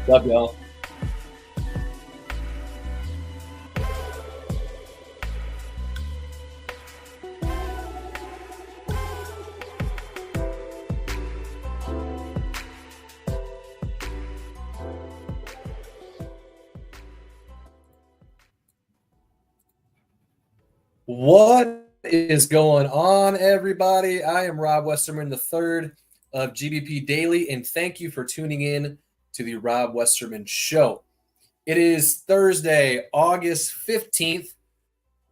Love y'all. What is going on, everybody? I am Rob Westerman III of GBP Daily, and thank you for tuning in to the Rob Westerman Show. It is Thursday, August 15th.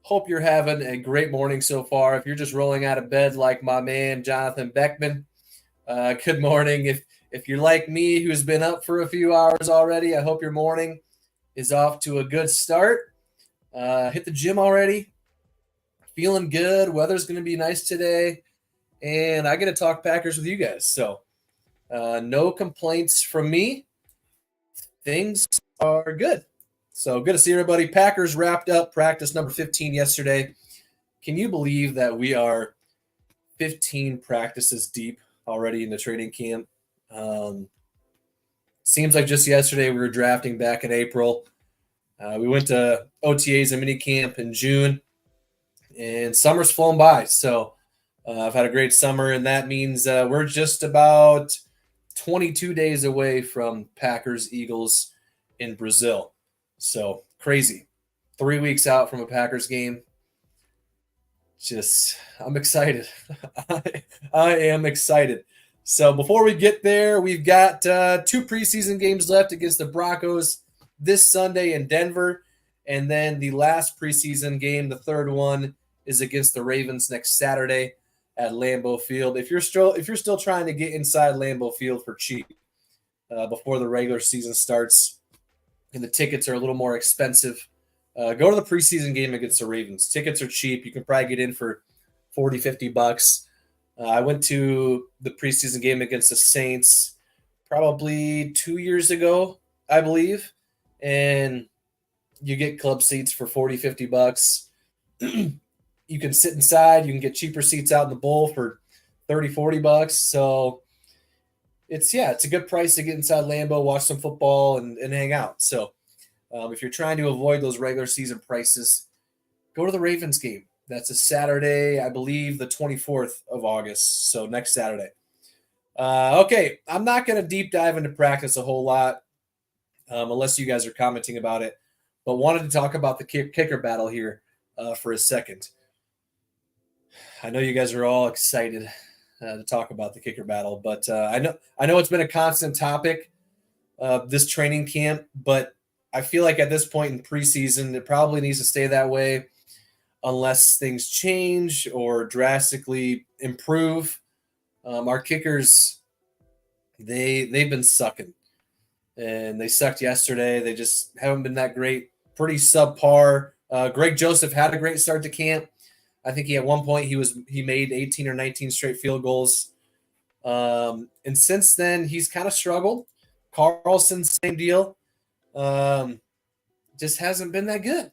Hope you're having a great morning so far. If you're just rolling out of bed like my man Jonathan Beckman, good morning. If you're like me, who's been up for a few hours already, I hope your morning is off to a good start. Hit the gym already. Feeling good. Weather's going to be nice today, and I get to talk Packers with you guys. So no complaints from me. Things are good. So good to see everybody. Packers wrapped up practice number 15 yesterday. Can you believe that we are 15 practices deep already in the training camp? Seems like just yesterday we were drafting back in April. We went to OTAs and minicamp in June, and summer's flown by. So I've had a great summer, and that means we're just about 22 days away from Packers-Eagles in Brazil. So crazy. 3 weeks out from a Packers game. I'm excited. I am excited. So before we get there, we've got 2 preseason games left against the Broncos this Sunday in Denver. And then the last preseason game, the third one, is against the Ravens next Saturday at Lambeau Field. If you're still trying to get inside Lambeau Field for cheap before the regular season starts, and the tickets are a little more expensive, go to the preseason game against the Ravens. Tickets are cheap. You can probably get in for $40-$50. I went to the preseason game against the Saints probably 2 years ago, I believe, and you get club seats for $40-$50. You can sit inside. You can get cheaper seats out in the bowl for $30-$40. So it's a good price to get inside Lambeau, watch some football, and hang out. So if you're trying to avoid those regular season prices, go to the Ravens game. That's a Saturday, I believe, the 24th of August. So next Saturday. Okay, I'm not going to deep dive into practice a whole lot unless you guys are commenting about it, but wanted to talk about the kicker battle here for a second. I know you guys are all excited to talk about the kicker battle, but I know it's been a constant topic this training camp, but I feel like at this point in preseason, it probably needs to stay that way unless things change or drastically improve. Our kickers, they've been sucking, and they sucked yesterday. They just haven't been that great. Pretty subpar. Greg Joseph had a great start to camp. I think at one point he made 18 or 19 straight field goals. And since then, he's kind of struggled. Carlson, same deal. Just hasn't been that good.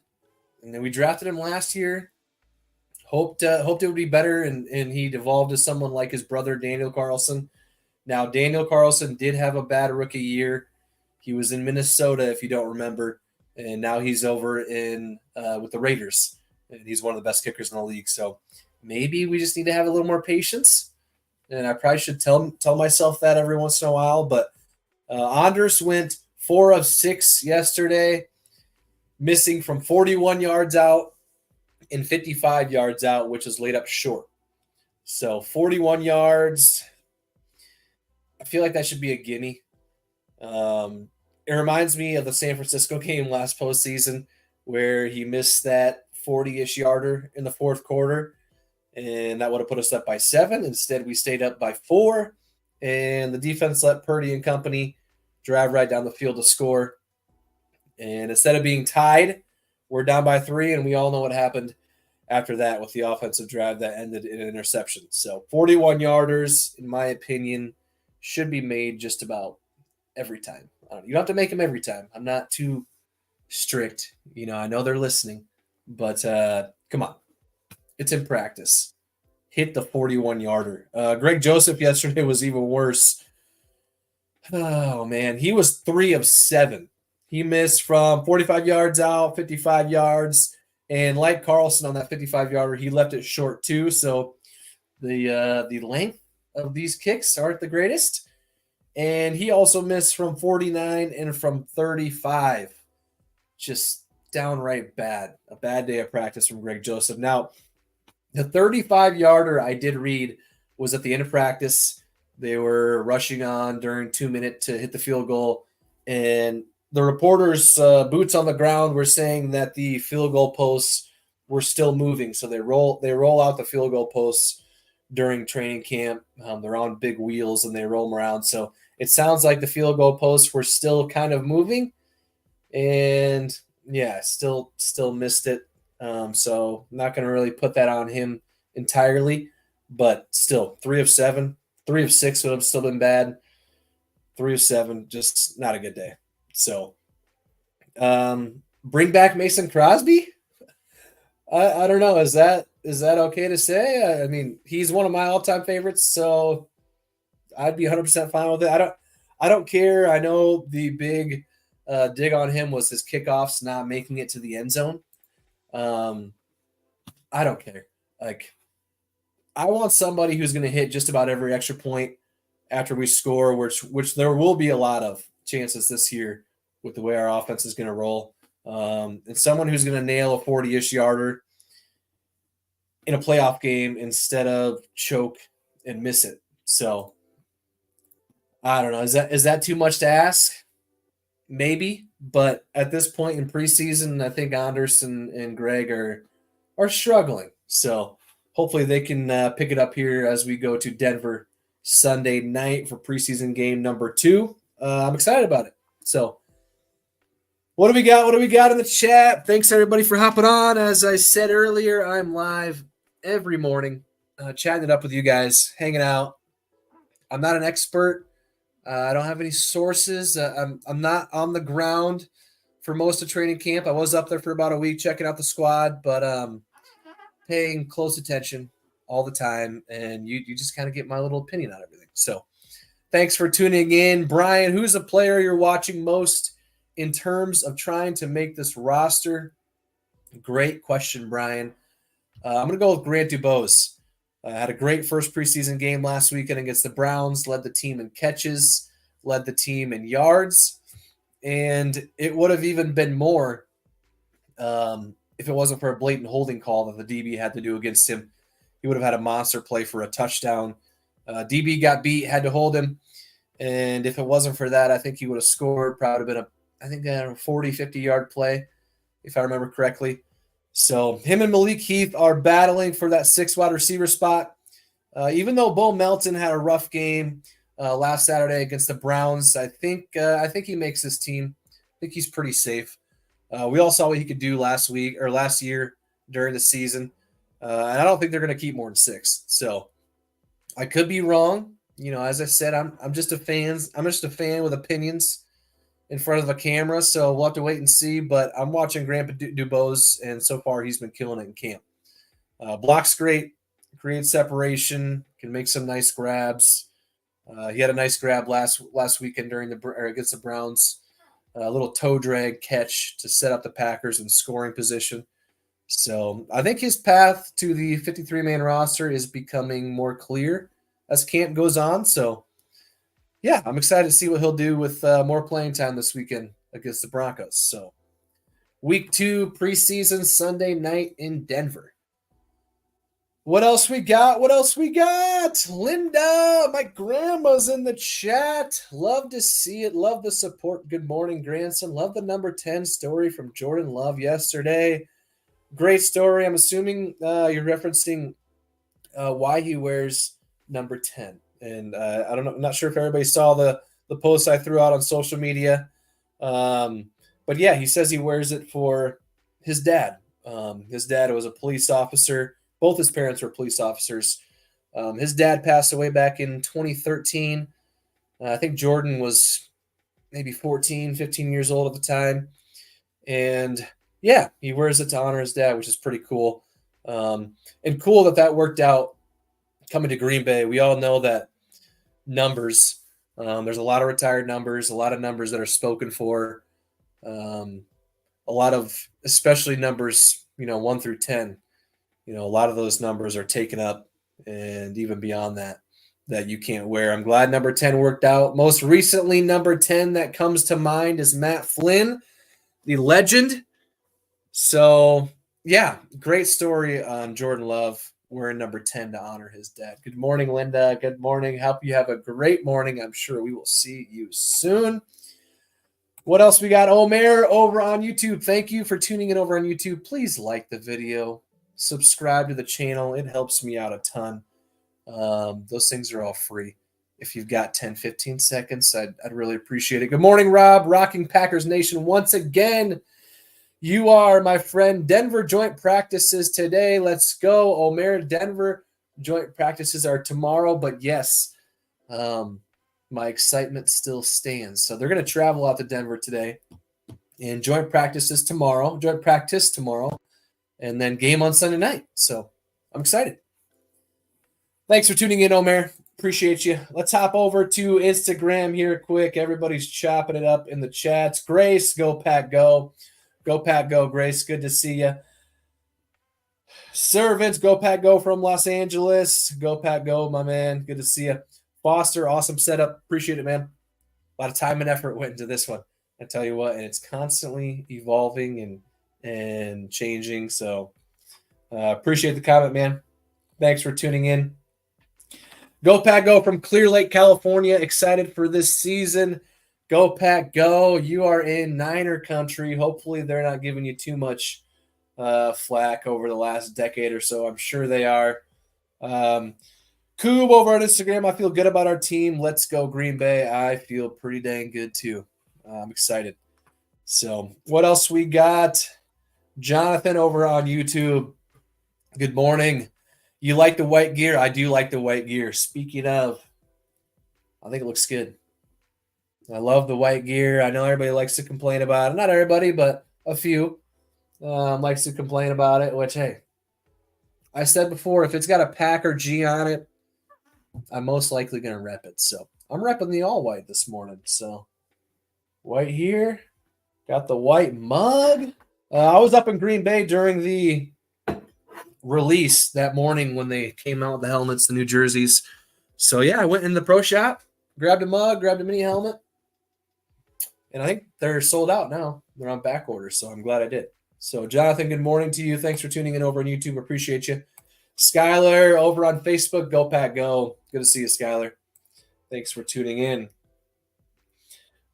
And then we drafted him last year. Hoped it would be better, and he evolved to someone like his brother, Daniel Carlson. Now, Daniel Carlson did have a bad rookie year. He was in Minnesota, if you don't remember, and now he's over in with the Raiders. And he's one of the best kickers in the league. So maybe we just need to have a little more patience. And I probably should tell myself that every once in a while. But Anders went 4 of 6 yesterday, missing from 41 yards out and 55 yards out, which is laid up short. So 41 yards, I feel like that should be a gimme. It reminds me of the San Francisco game last postseason where he missed that 40-ish yarder in the fourth quarter, and that would have put us up by 7. Instead, we stayed up by 4, and the defense let Purdy and company drive right down the field to score. And instead of being tied, we're down by 3, and we all know what happened after that with the offensive drive that ended in an interception. So 41-yarders, in my opinion, should be made just about every time. You don't have to make them every time. I'm not too strict. I know they're listening. But come on. It's in practice. Hit the 41-yarder. Greg Joseph yesterday was even worse. Oh, man. He was 3 of 7. He missed from 45 yards out, 55 yards. And like Carlson on that 55-yarder, he left it short too. So the length of these kicks aren't the greatest. And he also missed from 49 and from 35. Just downright bad. A bad day of practice from Greg Joseph. Now, the 35-yarder I did read was at the end of practice. They were rushing on during 2 minutes to hit the field goal. And the reporters' boots on the ground were saying that the field goal posts were still moving. So they roll out the field goal posts during training camp. They're on big wheels and they roll them around. So it sounds like the field goal posts were still kind of moving. And yeah, still missed it. So I'm not going to really put that on him entirely, but still 3 of 7, 3 of 6 would have still been bad. 3 of 7, just not a good day. So bring back Mason Crosby. I don't know. Is that okay to say? I mean, he's one of my all-time favorites, so I'd be 100% fine with it. I don't care. I know the big dig on him was his kickoffs not making it to the end zone. I don't care. Like, I want somebody who's going to hit just about every extra point after we score, which there will be a lot of chances this year with the way our offense is going to roll. And someone who's going to nail a 40-ish yarder in a playoff game instead of choke and miss it. So I don't know. Is that too much to ask? Maybe, but at this point in preseason, I think Anders and Greg are struggling. So hopefully they can pick it up here as we go to Denver Sunday night for preseason game number 2. I'm excited about it. So what do we got? What do we got in the chat? Thanks everybody for hopping on. As I said earlier, I'm live every morning, chatting it up with you guys, hanging out. I'm not an expert. I don't have any sources. I'm not on the ground for most of training camp. I was up there for about a week checking out the squad, but paying close attention all the time, and you just kind of get my little opinion on everything. So thanks for tuning in. Brian, who's a player you're watching most in terms of trying to make this roster? Great question, Brian. I'm going to go with Grant Dubose. Had a great first preseason game last weekend against the Browns, led the team in catches, led the team in yards, and it would have even been more if it wasn't for a blatant holding call that the DB had to do against him. He would have had a monster play for a touchdown. DB got beat, had to hold him, and if it wasn't for that, I think he would have scored. Probably been a 40, 50-yard play, if I remember correctly. So him and Malik Heath are battling for that 6 wide receiver spot. Even though Bo Melton had a rough game last Saturday against the Browns, I think he makes this team. I think he's pretty safe. We all saw what he could do last year during the season, and I don't think they're going to keep more than 6. So I could be wrong. You know, as I said, I'm just a fan. I'm just a fan with opinions in front of a camera, so we'll have to wait and see. But I'm watching Grandpa Dubose, and so far he's been killing it in camp. Blocks great, creates separation, can make some nice grabs. He had a nice grab last weekend against the Browns. A little toe drag catch to set up the Packers in scoring position. So I think his path to the 53-man roster is becoming more clear as camp goes on. So yeah, I'm excited to see what he'll do with more playing time this weekend against the Broncos. So week 2 preseason Sunday night in Denver. What else we got? Linda, my grandma's in the chat. Love to see it. Love the support. Good morning, grandson. Love the number 10 story from Jordan Love yesterday. Great story. I'm assuming you're referencing why he wears number 10. And I don't know. I'm not sure if everybody saw the post I threw out on social media. But yeah, he says he wears it for his dad. His dad was a police officer. Both his parents were police officers. His dad passed away back in 2013. I think Jordan was maybe 14, 15 years old at the time. And yeah, he wears it to honor his dad, which is pretty cool. And cool that worked out coming to Green Bay. We all know that numbers There's a lot of retired numbers, a lot of numbers that are spoken for, a lot of especially numbers, 1 through 10. A lot of those numbers are taken up, and even beyond that you can't wear. I'm glad number 10 worked out. Most recently, number 10 that comes to mind is Matt Flynn, the legend. So, yeah, great story on Jordan Love wearing number 10 to honor his dad. Good morning, Linda. Good morning. Hope you have a great morning. I'm sure we will see you soon. What else we got? Omer over on YouTube. Thank you for tuning in over on YouTube. Please like the video. Subscribe to the channel. It helps me out a ton. Those things are all free. If you've got 10, 15 seconds, I'd really appreciate it. Good morning, Rob. Rocking Packers Nation once again. You are, my friend. Denver joint practices today. Let's go. Omer, Denver joint practices are tomorrow. But yes, my excitement still stands. So they're going to travel out to Denver today. And joint practice tomorrow. And then game on Sunday night. So I'm excited. Thanks for tuning in, Omer. Appreciate you. Let's hop over to Instagram here quick. Everybody's chopping it up in the chats. Grace, go Pack, go. Go Pack, go, Grace. Good to see you. Servants, go Pack, go from Los Angeles. Go Pack, go, my man. Good to see you. Foster, awesome setup. Appreciate it, man. A lot of time and effort went into this one. I tell you what, and it's constantly evolving and changing. So appreciate the comment, man. Thanks for tuning in. Go Pack, go from Clear Lake, California. Excited for this season. Go Pack, go. You are in Niner country. Hopefully they're not giving you too much flack over the last decade or so. I'm sure they are. Coob over on Instagram. I feel good about our team. Let's go Green Bay. I feel pretty dang good too. I'm excited. So what else we got? Jonathan over on YouTube. Good morning. You like the white gear? I do like the white gear. Speaking of, I think it looks good. I love the white gear. I know everybody likes to complain about it. Not everybody, but a few likes to complain about it, which, hey, I said before, if it's got a Packer G on it, I'm most likely going to rep it. So I'm repping the all white this morning. So white here. Got the white mug. I was up in Green Bay during the release that morning when they came out with the helmets, the new jerseys. So, yeah, I went in the pro shop, grabbed a mug, grabbed a mini helmet. And I think they're sold out now. They're on back order, so I'm glad I did. So, Jonathan, good morning to you. Thanks for tuning in over on YouTube. Appreciate you. Skylar over on Facebook. Go Pack, go. Good to see you, Skylar. Thanks for tuning in.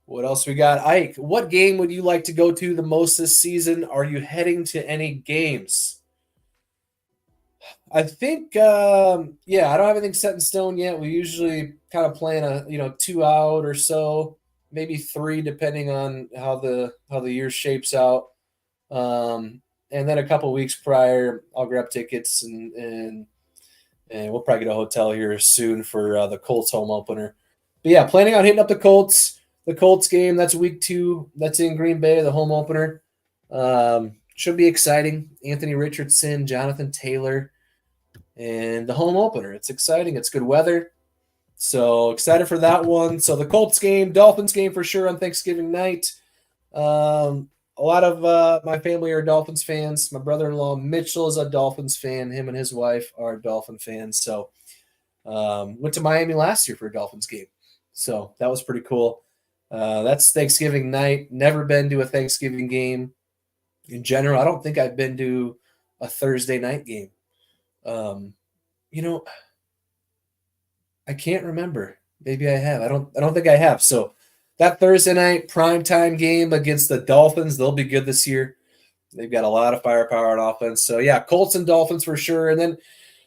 What else we got? Ike, what game would you like to go to the most this season? Are you heading to any games? I think, I don't have anything set in stone yet. We usually kind of plan 2 out or so, maybe 3, depending on how the year shapes out. And then a couple weeks prior, I'll grab tickets and we'll probably get a hotel here soon for the Colts home opener. But yeah, planning on hitting up the Colts game. That's week 2. That's in Green Bay, the home opener. Should be exciting. Anthony Richardson, Jonathan Taylor, and the home opener. It's exciting. It's good weather. So excited for that one. So the Colts game, Dolphins game for sure on Thanksgiving night. A lot of my family are Dolphins fans. My brother-in-law Mitchell is a Dolphins fan. Him and his wife are Dolphin fans. So went to Miami last year for a Dolphins game. So that was pretty cool. That's Thanksgiving night. Never been to a Thanksgiving game in general. I don't think I've been to a Thursday night game. I can't remember. Maybe I have. I don't think I have. So that Thursday night primetime game against the Dolphins, they'll be good this year. They've got a lot of firepower on offense. So yeah, Colts and Dolphins for sure. And then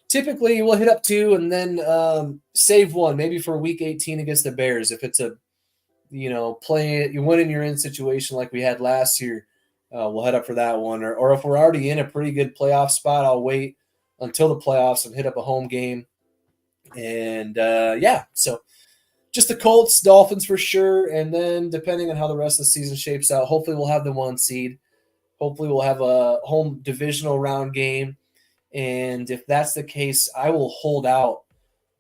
typically we'll hit up 2 and then save 1, maybe for week 18 against the Bears. If it's a play it, you win and you're in situation like we had last year, we'll head up for that one. Or if we're already in a pretty good playoff spot, I'll wait until the playoffs and hit up a home game. And so just the Colts, Dolphins for sure. And then depending on how the rest of the season shapes out, hopefully we'll have the 1 seed. Hopefully we'll have a home divisional round game. And if that's the case, I will hold out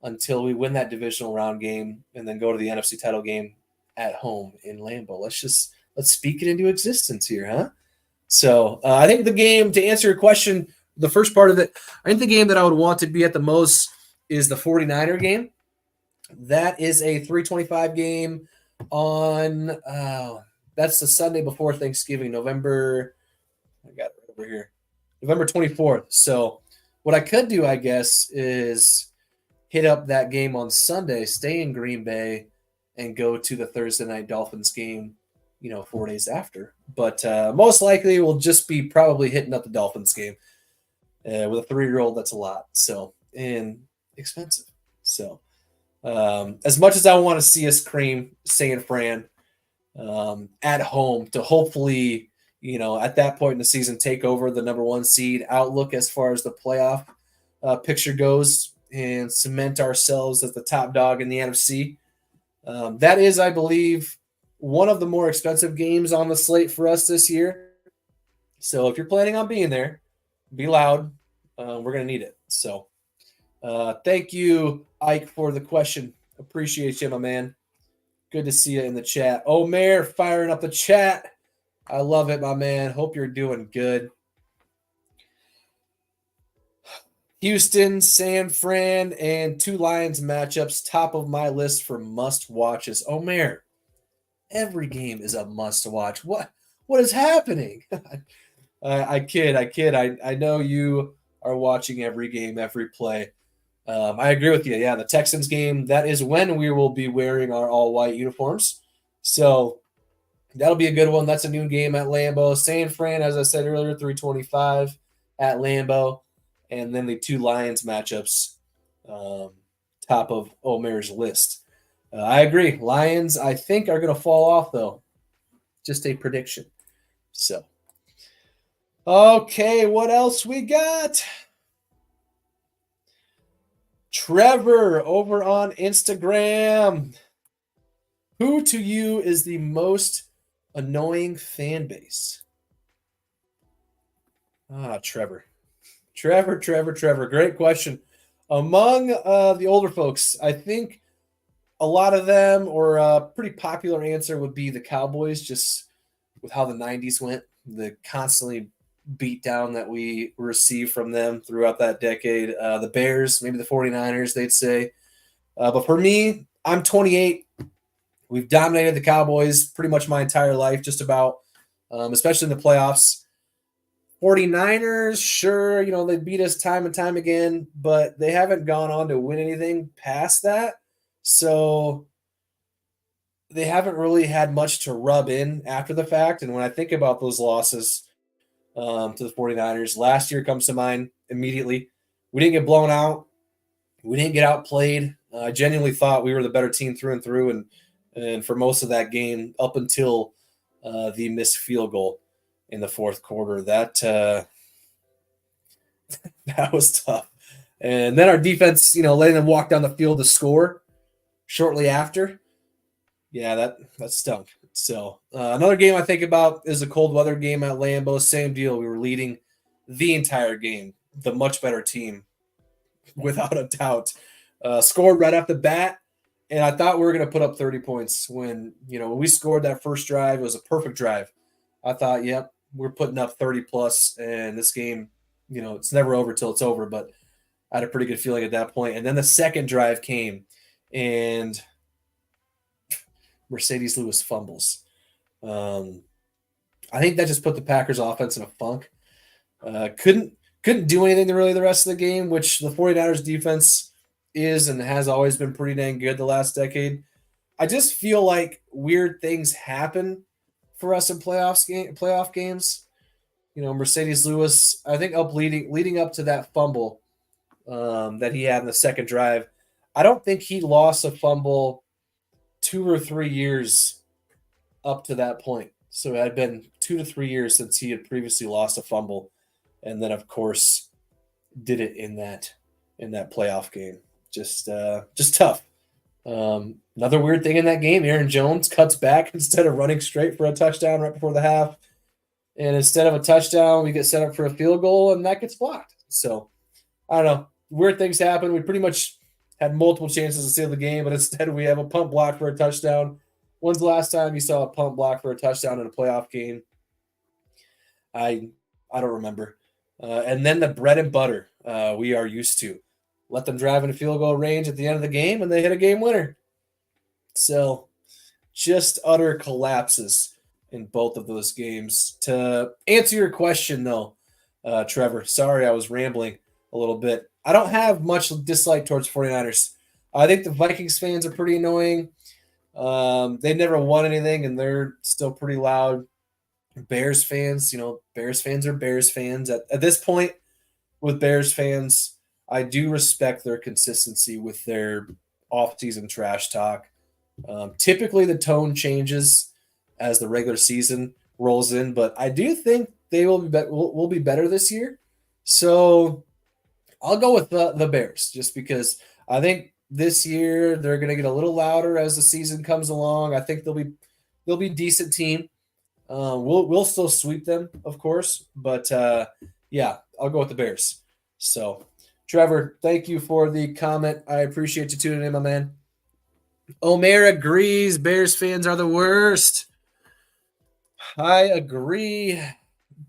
until we win that divisional round game and then go to the NFC title game at home in Lambeau. Let's speak it into existence here, huh? So I think the game, to answer your question, the first part of it, I think the game that I would want to be at the most is the 49er game. That is a 325 game on that's the Sunday before Thanksgiving, November 24th. So what I could do, I guess, is hit up that game on Sunday, stay in Green Bay, and go to the Thursday night Dolphins game, 4 days after. But most likely we'll just be probably hitting up the Dolphins game. With a 3-year-old, that's a lot. So, and expensive. So, as much as I want to see us cream San Fran at home to hopefully, at that point in the season, take over the number 1 seed outlook as far as the playoff picture goes and cement ourselves as the top dog in the NFC. That is, I believe, one of the more expensive games on the slate for us this year. So if you're planning on being there, be loud. We're going to need it. So thank you, Ike, for the question. Appreciate you, my man. Good to see you in the chat. Omer firing up the chat. I love it, my man. Hope you're doing good. Houston, San Fran, and 2 Lions matchups, top of my list for must-watches. Omer, every game is a must-watch. What is happening? I kid. I know you are watching every game, every play. I agree with you. Yeah, the Texans game, that is when we will be wearing our all-white uniforms. So that'll be a good one. That's a noon game at Lambeau. San Fran, as I said earlier, 325 at Lambeau. And then the 2 Lions matchups, top of Omer's list. I agree. Lions, I think, are going to fall off, though. Just a prediction. So, okay, what else we got? Trevor over on Instagram. Who to you is the most annoying fan base? Trevor. Great question. Among the older folks, I think a lot of them, or a pretty popular answer, would be the Cowboys, just with how the 90s went, the constantly beat down that we received from them throughout that decade. The Bears, maybe the 49ers, they'd say. But for me, I'm 28. We've dominated the Cowboys pretty much my entire life, just about, especially in the playoffs. 49ers, sure, they beat us time and time again, but they haven't gone on to win anything past that. So they haven't really had much to rub in after the fact. And when I think about those losses to the 49ers, last year comes to mind immediately. We didn't get blown out. We didn't get outplayed. I genuinely thought we were the better team through and through. And for most of that game, up until the missed field goal in the fourth quarter, that was tough. And then our defense, letting them walk down the field to score shortly after. Yeah, that stunk. So another game I think about is a cold weather game at Lambeau. Same deal. We were leading the entire game. The much better team, without a doubt. Scored right off the bat. And I thought we were going to put up 30 points when we scored that first drive. It was a perfect drive. I thought, yep, we're putting up 30 plus, and this game, it's never over till it's over. But I had a pretty good feeling at that point. And then the second drive came, and Mercedes Lewis fumbles. I think that just put the Packers offense in a funk. Couldn't do anything really the rest of the game, which the 49ers defense is and has always been pretty dang good the last decade. I just feel like weird things happen for us in playoff games. Mercedes Lewis, I think leading up to that fumble that he had in the second drive, I don't think he lost a fumble 2 or 3 years up to that point. So it had been 2 to 3 years since he had previously lost a fumble, and then of course did it in that playoff game. Just tough. Another weird thing in that game, Aaron Jones cuts back instead of running straight for a touchdown right before the half. And instead of a touchdown, we get set up for a field goal, and that gets blocked. So, I don't know. Weird things happen. We pretty much had multiple chances to seal the game, but instead we have a punt block for a touchdown. When's the last time you saw a punt block for a touchdown in a playoff game? I don't remember. And then the bread and butter we are used to. Let them drive in a field goal range at the end of the game, and they hit a game winner. So just utter collapses in both of those games. To answer your question, though, Trevor, sorry I was rambling a little bit. I don't have much dislike towards 49ers. I think the Vikings fans are pretty annoying. They never won anything, and they're still pretty loud. Bears fans, Bears fans are Bears fans. At this point, with Bears fans, I do respect their consistency with their off-season trash talk. Typically, the tone changes as the regular season rolls in, but I do think they will be better this year. So I'll go with the Bears just because I think this year they're going to get a little louder as the season comes along. I think they'll be a decent team. We'll still sweep them, of course, but yeah, I'll go with the Bears. So, Trevor, thank you for the comment. I appreciate you tuning in, my man. Omer agrees. Bears fans are the worst. I agree.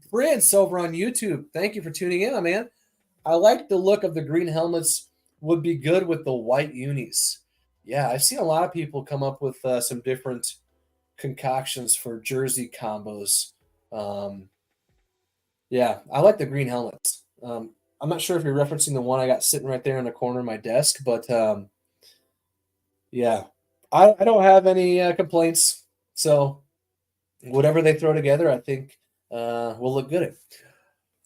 Prince over on YouTube, thank you for tuning in, my man. I like the look of the green helmets. Would be good with the white unis. Yeah, I've seen a lot of people come up with some different concoctions for jersey combos. Yeah, I like the green helmets. I'm not sure if you're referencing the one I got sitting right there in the corner of my desk, but yeah, I don't have any complaints. So whatever they throw together, I think will look good.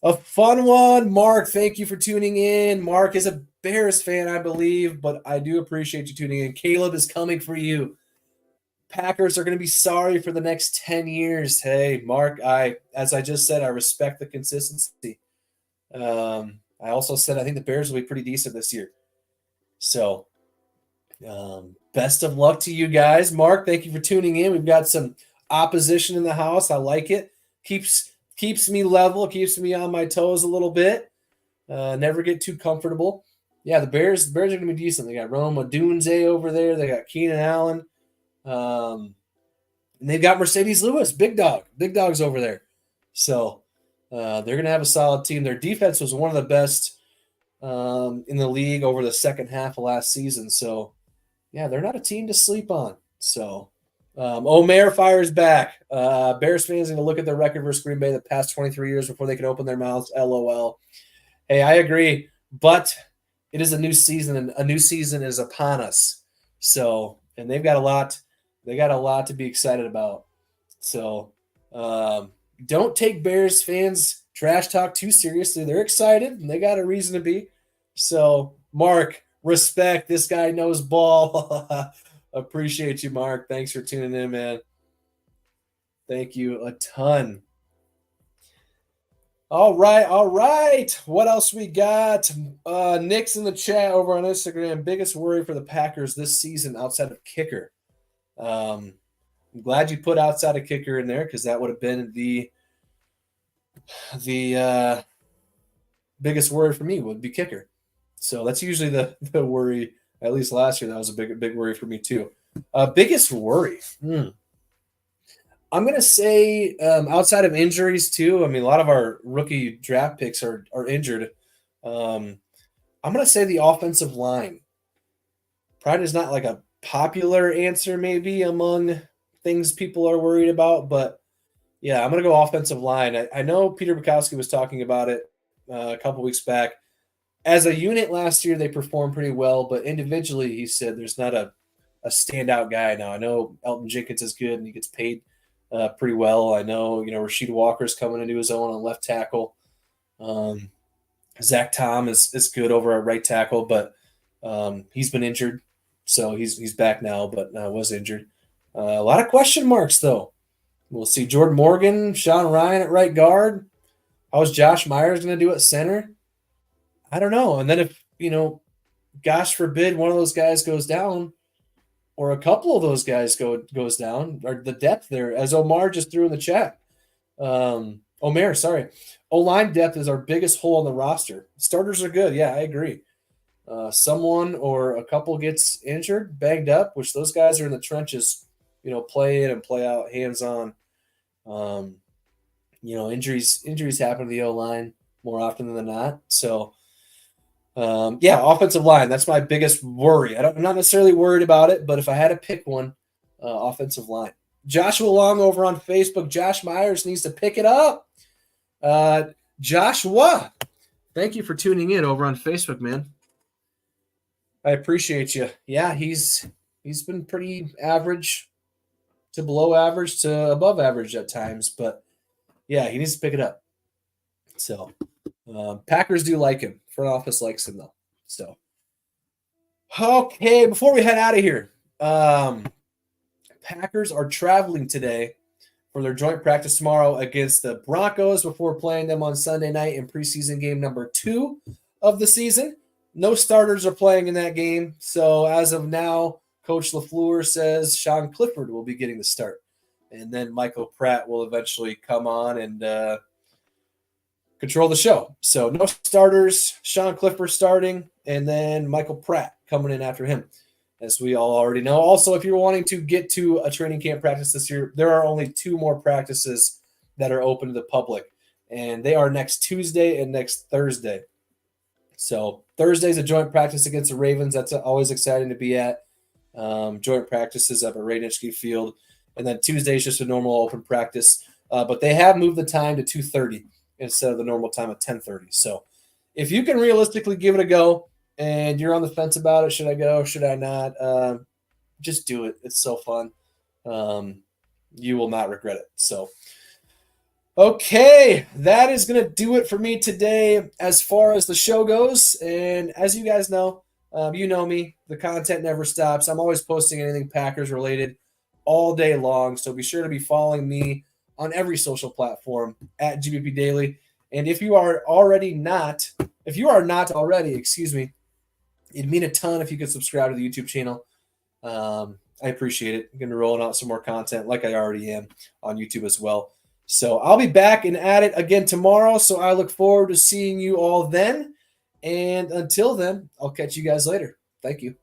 A fun one, Mark. Thank you for tuning in. Mark is a Bears fan, I believe, but I do appreciate you tuning in. Caleb is coming for you. Packers are going to be sorry for the next 10 years. Hey, Mark, as I just said, I respect the consistency. I also said I think the Bears will be pretty decent this year. So, best of luck to you guys. Mark, thank you for tuning in. We've got some opposition in the house. I like it. Keeps me level, keeps me on my toes a little bit. Never get too comfortable. Yeah, the Bears are going to be decent. They got Rome Odunze over there. They got Keenan Allen. And they've got Mercedes Lewis, big dogs over there. So they're going to have a solid team. Their defense was one of the best in the league over the second half of last season. So yeah, they're not a team to sleep on. So Omer fires back. Bears fans need to look at their record versus Green Bay the past 23 years before they can open their mouths. LOL. Hey, I agree, but it is a new season, and a new season is upon us. So, and they've got a lot. They got a lot to be excited about. So, don't take Bears fans' trash talk too seriously. They're excited, and they got a reason to be. So, Mark, respect. This guy knows ball. Appreciate you, Mark. Thanks for tuning in, man. Thank you a ton. All right. What else we got? Nick's in the chat over on Instagram. Biggest worry for the Packers this season outside of kicker. I'm glad you put outside of kicker in there because that would have been the biggest worry for me would be kicker. So that's usually the worry. At least last year, that was a big worry for me too. Biggest worry. I'm going to say outside of injuries too. I mean, a lot of our rookie draft picks are injured. I'm going to say the offensive line. Probably is not like a popular answer maybe among things people are worried about, but yeah, I'm going to go offensive line. I know Peter Bukowski was talking about it a couple weeks back. As a unit last year, they performed pretty well, but individually, he said there's not a standout guy now. I know Elton Jenkins is good and he gets paid pretty well. I know, Rasheed Walker's coming into his own on left tackle. Zach Tom is good over at right tackle, but he's been injured, so he's back now, but was injured. A lot of question marks, though. We'll see Jordan Morgan, Sean Ryan at right guard. How's Josh Myers going to do at center? I don't know. And then if, gosh forbid one of those guys goes down, or a couple of those guys goes down, or the depth there, as Omar just threw in the chat. Omer, sorry. O-line depth is our biggest hole on the roster. Starters are good. Yeah, I agree. someone or a couple gets injured, banged up, which those guys are in the trenches, play in and play out, hands on. Injuries happen to the O-line more often than not. So, offensive line, that's my biggest worry. I'm not necessarily worried about it, but if I had to pick one, offensive line. Joshua Long over on Facebook. Josh Myers needs to pick it up. Joshua, thank you for tuning in over on Facebook, man. I appreciate you. Yeah, he's been pretty average to below average to above average at times, but yeah, he needs to pick it up. So, Packers do like him. Front office likes him though. So, okay, before we head out of here, Packers are traveling today for their joint practice tomorrow against the Broncos before playing them on Sunday night in preseason game number 2 of the season. No starters are playing in that game. So as of now, Coach LaFleur says Sean Clifford will be getting the start. And then Michael Pratt will eventually come on and control the show. So no starters, Sean Clifford starting, and then Michael Pratt coming in after him, as we all already know. Also, if you're wanting to get to a training camp practice this year, there are only 2 more practices that are open to the public, and they are next Tuesday and next Thursday. So Thursday's a joint practice against the Ravens. That's always exciting to be at. Joint practices up at Radnitsky Field. And then Tuesday is just a normal open practice. But they have moved the time to 2:30 instead of the normal time of 10:30. So if you can realistically give it a go and you're on the fence about it, should I go, should I not, just do it. It's so fun. You will not regret it. So, okay, that is going to do it for me today as far as the show goes. And as you guys know, you know me, the content never stops. I'm always posting anything Packers related all day long. So be sure to be following me on every social platform at GBP Daily. And if you are not already, excuse me, it'd mean a ton if you could subscribe to the YouTube channel. I appreciate it. I'm going to be rolling out some more content like I already am on YouTube as well. So I'll be back and at it again tomorrow. So I look forward to seeing you all then. And until then, I'll catch you guys later. Thank you.